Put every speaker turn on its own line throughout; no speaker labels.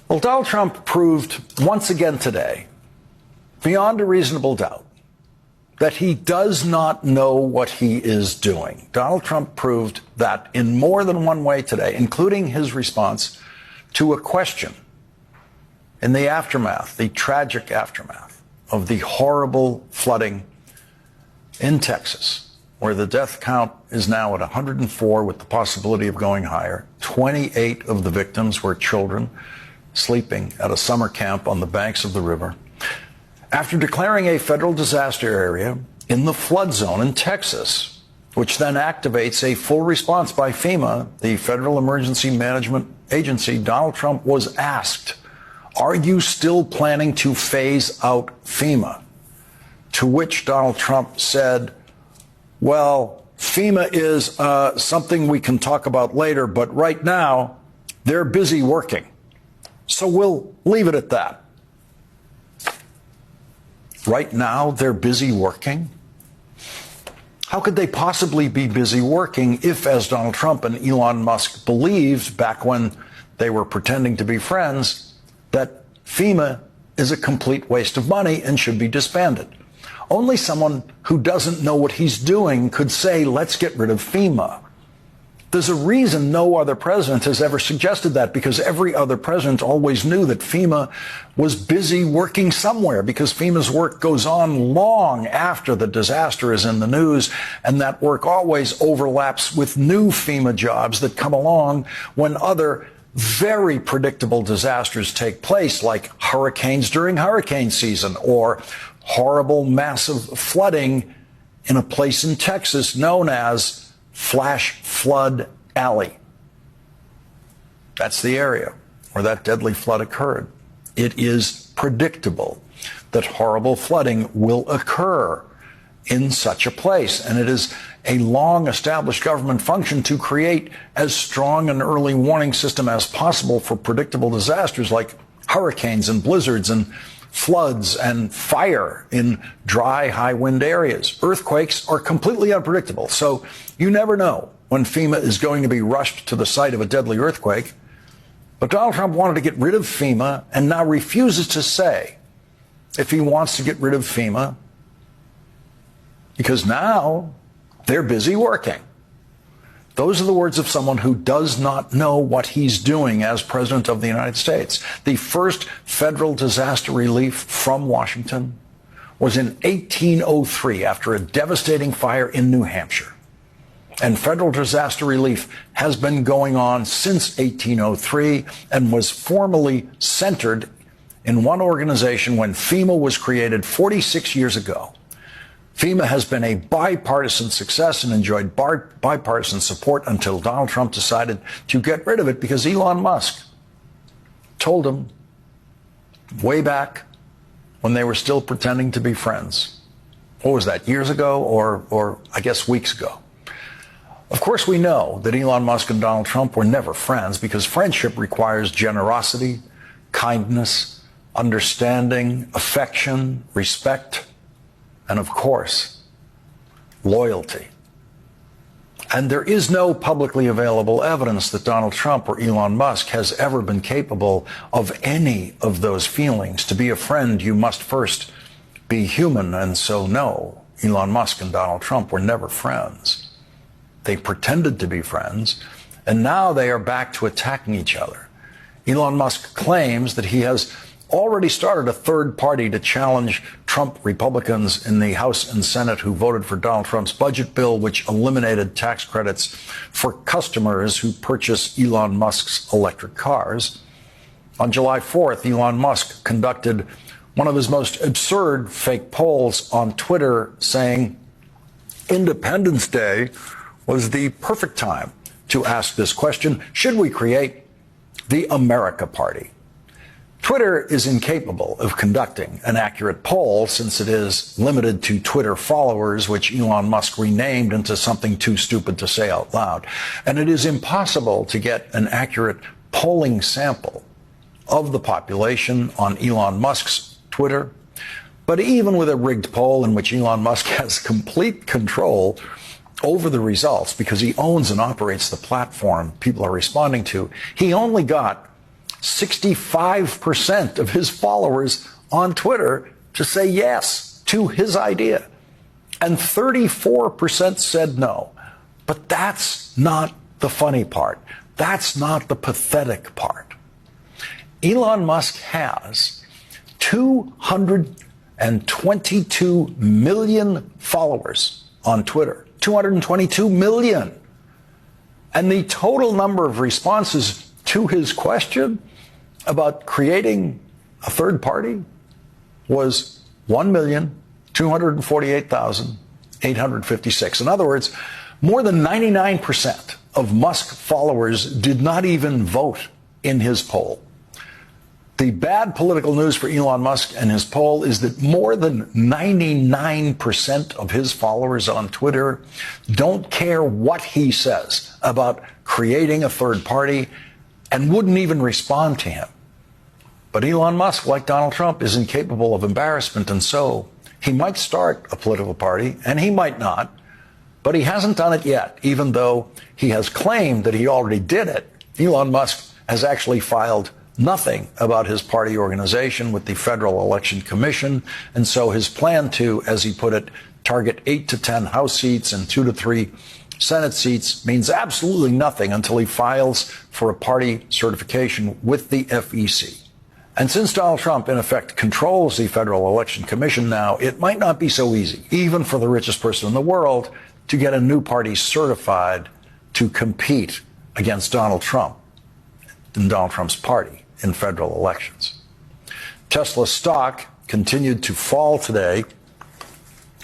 Well, Donald Trump proved once again today, beyond a reasonable doubt, that he does not know what he is doing. Donald Trump proved that in more than one way today, including his response to a question in the aftermath, the tragic aftermath of the horrible flooding in Texas, where the death count is now at 104 with the possibility of going higher. 28 of the victims were children sleeping at a summer camp on the banks of the river. After declaring a federal disaster area in the flood zone in Texas, which then activates a full response by FEMA, the Federal Emergency Management Agency, Donald Trump was asked, "Are you still planning to phase out FEMA?" To which Donald Trump said, "Well, FEMA is something we can talk about later, but right now they're busy working. So we'll leave it at that." Right now, they're busy working? How could they possibly be busy working if, as Donald Trump and Elon Musk believed back when they were pretending to be friends, that FEMA is a complete waste of money and should be disbanded? Only someone who doesn't know what he's doing could say, let's get rid of FEMA. There's a reason no other president has ever suggested that, because every other president always knew that FEMA was busy working somewhere, because FEMA's work goes on long after the disaster is in the news, and that work always overlaps with new FEMA jobs that come along when other very predictable disasters take place, like hurricanes during hurricane season or horrible massive flooding in a place in Texas known as Flash Flood Alley. That's the area where that deadly flood occurred. It is predictable that horrible flooding will occur in such a place, and it is a long-established government function to create as strong an early warning system as possible for predictable disasters like hurricanes and blizzards and floods and fire in dry, high-wind areas. Earthquakes are completely unpredictable, so you never know when FEMA is going to be rushed to the site of a deadly earthquake. But Donald Trump wanted to get rid of FEMA and now refuses to say if he wants to get rid of FEMA because now they're busy working. Those are the words of someone who does not know what he's doing as President of the United States. The first federal disaster relief from Washington was in 1803 after a devastating fire in New Hampshire. And federal disaster relief has been going on since 1803 and was formally centered in one organization when FEMA was created 46 years ago. FEMA has been a bipartisan success and enjoyed bipartisan support until Donald Trump decided to get rid of it because Elon Musk told him way back when they were still pretending to be friends. What was that, years ago or I guess weeks ago? Of course, we know that Elon Musk and Donald Trump were never friends because friendship requires generosity, kindness, understanding, affection, respect, and of course, loyalty. And there is no publicly available evidence that Donald Trump or Elon Musk has ever been capable of any of those feelings. To be a friend, you must first be human. And so, no, Elon Musk and Donald Trump were never friends. They pretended to be friends, and now they are back to attacking each other. Elon Musk claims that he has already started a third party to challenge Trump Republicans in the House and Senate who voted for Donald Trump's budget bill, which eliminated tax credits for customers who purchase Elon Musk's electric cars. On July 4th, Elon Musk conducted one of his most absurd fake polls on Twitter, saying Independence Day was the perfect time to ask this question: should we create the America Party? Twitter is incapable of conducting an accurate poll since it is limited to Twitter followers, which Elon Musk renamed into something too stupid to say out loud. And it is impossible to get an accurate polling sample of the population on Elon Musk's Twitter. But even with a rigged poll in which Elon Musk has complete control over the results because he owns and operates the platform people are responding to, he only got 65% of his followers on Twitter to say yes to his idea. And 34% said no. But that's not the funny part. That's not the pathetic part. Elon Musk has 222 million followers on Twitter. 222 million. And the total number of responses to his question about creating a third party was 1,248,856. In other words, more than 99% of Musk followers did not even vote in his poll. The bad political news for Elon Musk and his poll is that more than 99% of his followers on Twitter don't care what he says about creating a third party and wouldn't even respond to him. But Elon Musk, like Donald Trump, is incapable of embarrassment, and so he might start a political party, and he might not, but he hasn't done it yet, even though he has claimed that he already did it. Elon Musk has actually filed nothing about his party organization with the Federal Election Commission, and so his plan to, as he put it, target 8 to 10 House seats and 2 to 3 Senate seats means absolutely nothing until he files for a party certification with the FEC. And since Donald Trump, in effect, controls the Federal Election Commission now, it might not be so easy, even for the richest person in the world, to get a new party certified to compete against Donald Trump and Donald Trump's party in federal elections. Tesla stock continued to fall today,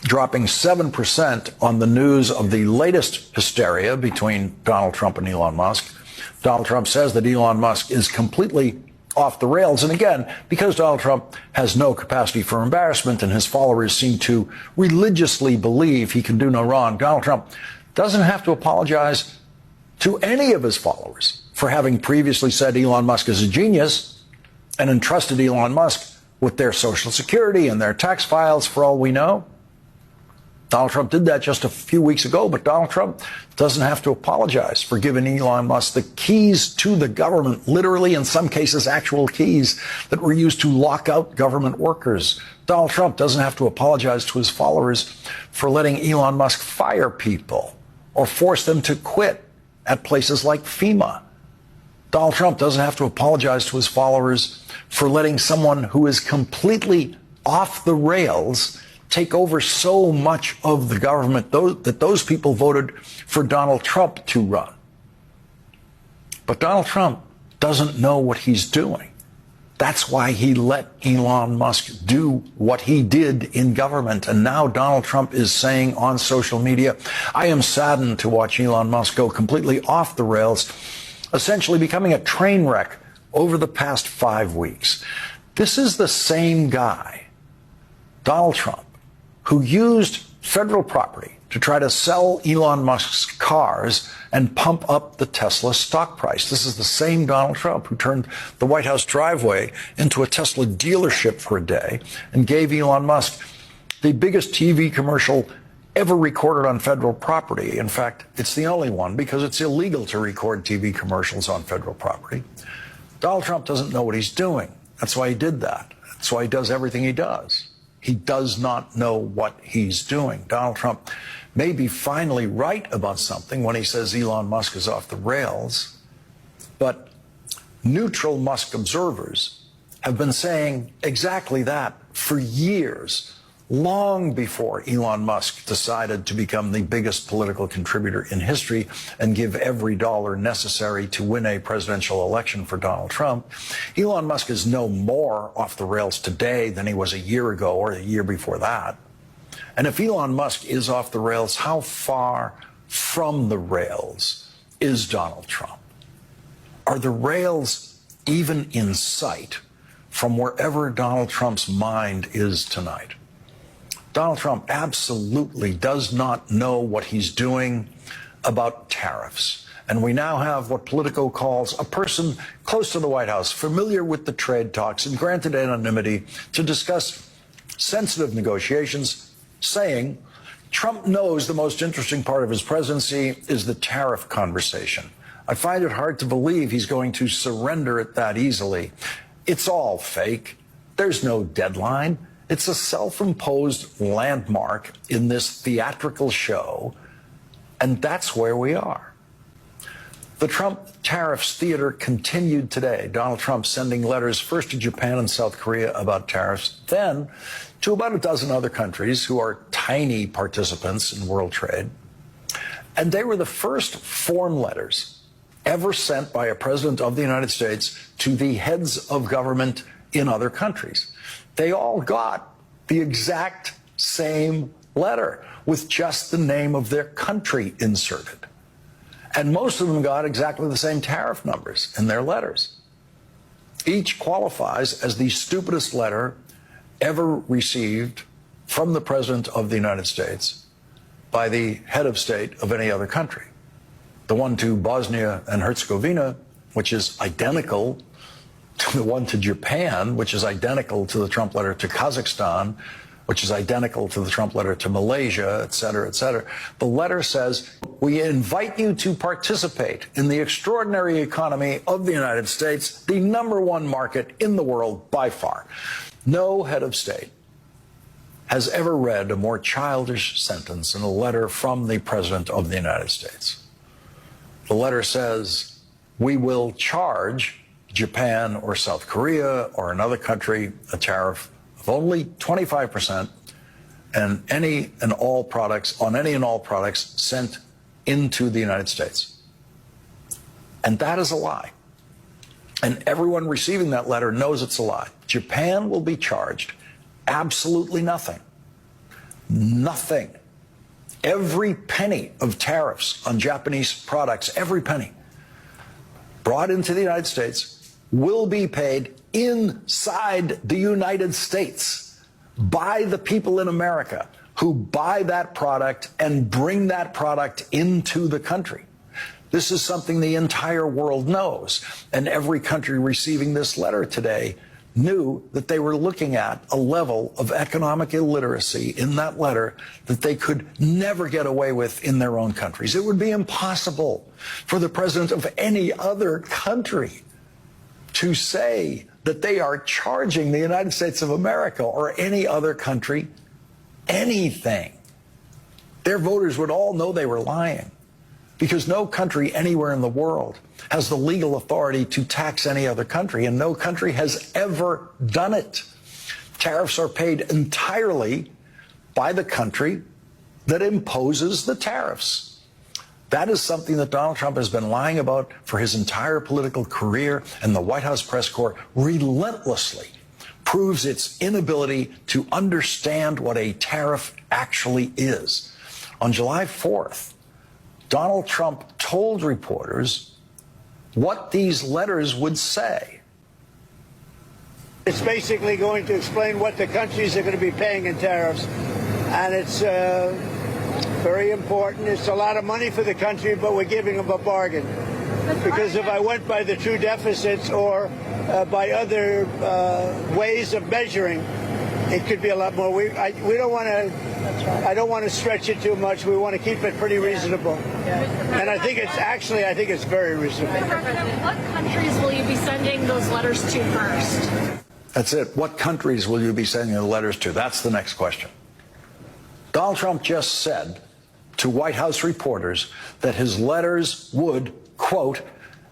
dropping 7% on the news of the latest hysteria between Donald Trump and Elon Musk. Donald Trump says that Elon Musk is completely off the rails. And again, because Donald Trump has no capacity for embarrassment and his followers seem to religiously believe he can do no wrong, Donald Trump doesn't have to apologize to any of his followers for having previously said Elon Musk is a genius and entrusted Elon Musk with their Social Security and their tax files, for all we know. Donald Trump did that just a few weeks ago, but Donald Trump doesn't have to apologize for giving Elon Musk the keys to the government, literally, in some cases, actual keys that were used to lock out government workers. Donald Trump doesn't have to apologize to his followers for letting Elon Musk fire people or force them to quit at places like FEMA. Donald Trump doesn't have to apologize to his followers for letting someone who is completely off the rails take over so much of the government that those people voted for Donald Trump to run. But Donald Trump doesn't know what he's doing. That's why he let Elon Musk do what he did in government. And now Donald Trump is saying on social media, I am saddened to watch Elon Musk go completely off the rails, essentially becoming a train wreck over the past 5 weeks. This is the same guy, Donald Trump, who used federal property to try to sell Elon Musk's cars and pump up the Tesla stock price. This is the same Donald Trump who turned the White House driveway into a Tesla dealership for a day and gave Elon Musk the biggest TV commercial ever recorded on federal property. In fact, it's the only one because it's illegal to record TV commercials on federal property. Donald Trump doesn't know what he's doing. That's why he did that. That's why he does everything he does. He does not know what he's doing. Donald Trump may be finally right about something when he says Elon Musk is off the rails, but neutral Musk observers have been saying exactly that for years, long before Elon Musk decided to become the biggest political contributor in history and give every dollar necessary to win a presidential election for Donald Trump. Elon Musk is no more off the rails today than he was a year ago or the year before that. And if Elon Musk is off the rails, how far from the rails is Donald Trump? Are the rails even in sight from wherever Donald Trump's mind is tonight? Donald Trump absolutely does not know what he's doing about tariffs. And we now have what Politico calls a person close to the White House, familiar with the trade talks and granted anonymity to discuss sensitive negotiations, saying Trump knows the most interesting part of his presidency is the tariff conversation. I find it hard to believe he's going to surrender it that easily. It's all fake. There's no deadline. It's a self-imposed landmark in this theatrical show, and that's where we are. The Trump tariffs theater continued today. Donald Trump sending letters first to Japan and South Korea about tariffs, then to about a dozen other countries who are tiny participants in world trade. And they were the first form letters ever sent by a president of the United States to the heads of government in other countries. They all got the exact same letter with just the name of their country inserted. And most of them got exactly the same tariff numbers in their letters. Each qualifies as the stupidest letter ever received from the President of the United States by the head of state of any other country. The one to Bosnia and Herzegovina, which is identical to the one to Japan, which is identical to the Trump letter to Kazakhstan, which is identical to the Trump letter to Malaysia, et cetera, et cetera. The letter says, we invite you to participate in the extraordinary economy of the United States, the #1 market in the world by far. No head of state has ever read a more childish sentence in a letter from the President of the United States. The letter says, we will charge Japan or South Korea or another country a tariff of only 25% on any and all products sent into the United States. And that is a lie. And everyone receiving that letter knows it's a lie. Japan will be charged absolutely nothing. Nothing. Every penny of tariffs on Japanese products, every penny brought into the United States will be paid inside the United States by the people in America who buy that product and bring that product into the country. This is something the entire world knows, and every country receiving this letter today knew that they were looking at a level of economic illiteracy in that letter that they could never get away with in their own countries. It would be impossible for the president of any other country to say that they are charging the United States of America or any other country anything. Their voters would all know they were lying, because no country anywhere in the world has the legal authority to tax any other country, and no country has ever done it. Tariffs are paid entirely by the country that imposes the tariffs. That is something that Donald Trump has been lying about for his entire political career, and the White House press corps relentlessly proves its inability to understand what a tariff actually is. On July 4th, Donald Trump told reporters what these letters would say.
It's basically going to explain what the countries are going to be paying in tariffs, and it's very important. It's a lot of money for the country, but we're giving them a bargain. Because if I went by the true deficits or by other ways of measuring, it could be a lot more. We don't want to. I don't want to stretch it too much. We want to keep it pretty reasonable. Yeah. And I think it's very reasonable.
Mr. President, what countries will you be sending those letters to first?
That's it. What countries will you be sending the letters to? That's the next question. Donald Trump just said to White House reporters that his letters would, quote,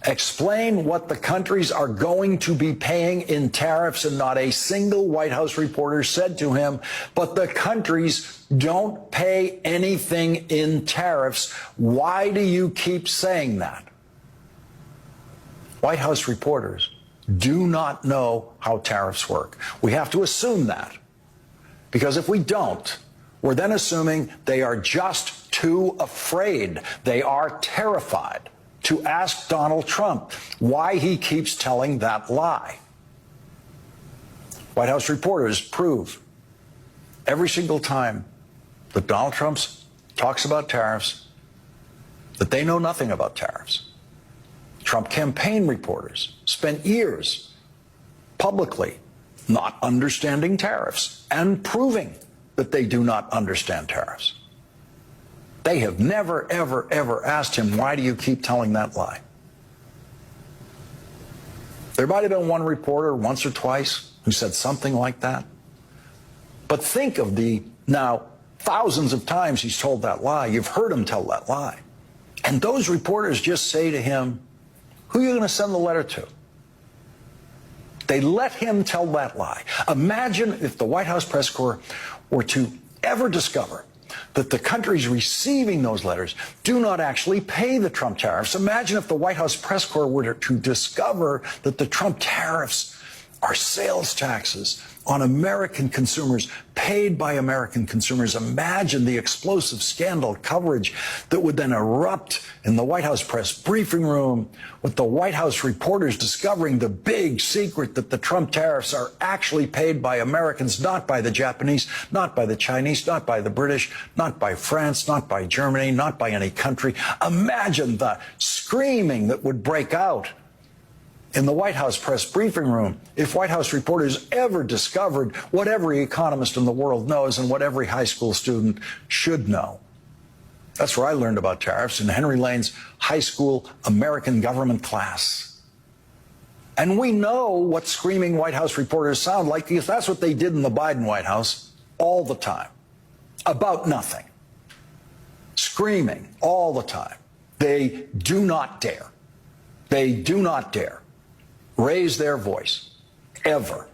explain what the countries are going to be paying in tariffs, and not a single White House reporter said to him, but the countries don't pay anything in tariffs. Why do you keep saying that? White House reporters do not know how tariffs work. We have to assume that, because if we don't, we're then assuming they are just too afraid. They are terrified to ask Donald Trump why he keeps telling that lie. White House reporters prove every single time that Donald Trump talks about tariffs that they know nothing about tariffs. Trump campaign reporters spent years publicly not understanding tariffs and proving that they do not understand tariffs. They have never, ever, ever asked him, why do you keep telling that lie? There might have been one reporter once or twice who said something like that. But think of the now thousands of times he's told that lie. You've heard him tell that lie. And those reporters just say to him, who are you going to send the letter to? They let him tell that lie. Imagine if the White House press corps were to ever discover that the countries receiving those letters do not actually pay the Trump tariffs. Imagine if the White House press corps were to discover that the Trump tariffs are sales taxes on American consumers, paid by American consumers. Imagine the explosive scandal coverage that would then erupt in the White House press briefing room, with the White House reporters discovering the big secret that the Trump tariffs are actually paid by Americans, not by the Japanese, not by the Chinese, not by the British, not by France, not by Germany, not by any country. Imagine the screaming that would break out in the White House press briefing room if White House reporters ever discovered what every economist in the world knows and what every high school student should know. That's where I learned about tariffs, in Henry Lane's high school American government class. And we know what screaming White House reporters sound like, because that's what they did in the Biden White House all the time, about nothing. Screaming all the time. They do not dare. They do not dare raise their voice, ever,